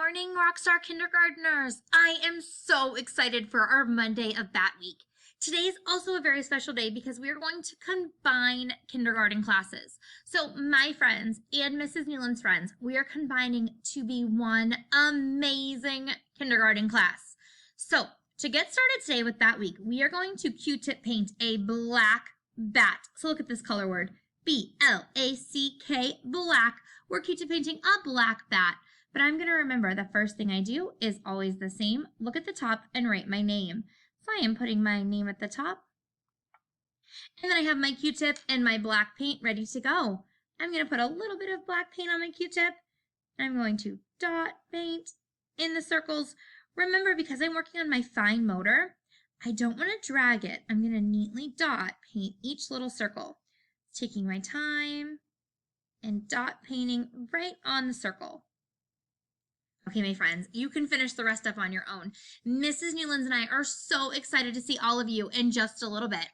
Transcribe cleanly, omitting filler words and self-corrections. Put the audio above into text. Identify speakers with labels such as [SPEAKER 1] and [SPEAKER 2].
[SPEAKER 1] morning, Rockstar Kindergartners! I am so excited for our Monday of Bat Week. Today is also a very special day because we are going to combine kindergarten classes. So my friends and Mrs. Newland's friends, we are combining to be one amazing kindergarten class. So to get started today with Bat Week, we are going to Q-tip paint a black bat. So look at this color word, B-L-A-C-K, black. We're Q-tip painting a black bat. But I'm going to remember the first thing I do is always the same. Look at the top and write my name. So I am putting my name at the top. And then I have my Q-tip and my black paint ready to go. I'm going to put a little bit of black paint on my Q-tip. I'm going to dot paint in the circles. Remember, because I'm working on my fine motor, I don't want to drag it. I'm going to neatly dot paint each little circle. Taking my time and dot painting right on the circle. Okay, my friends, you can finish the rest up on your own. Mrs. Newlands and I are so excited to see all of you in just a little bit.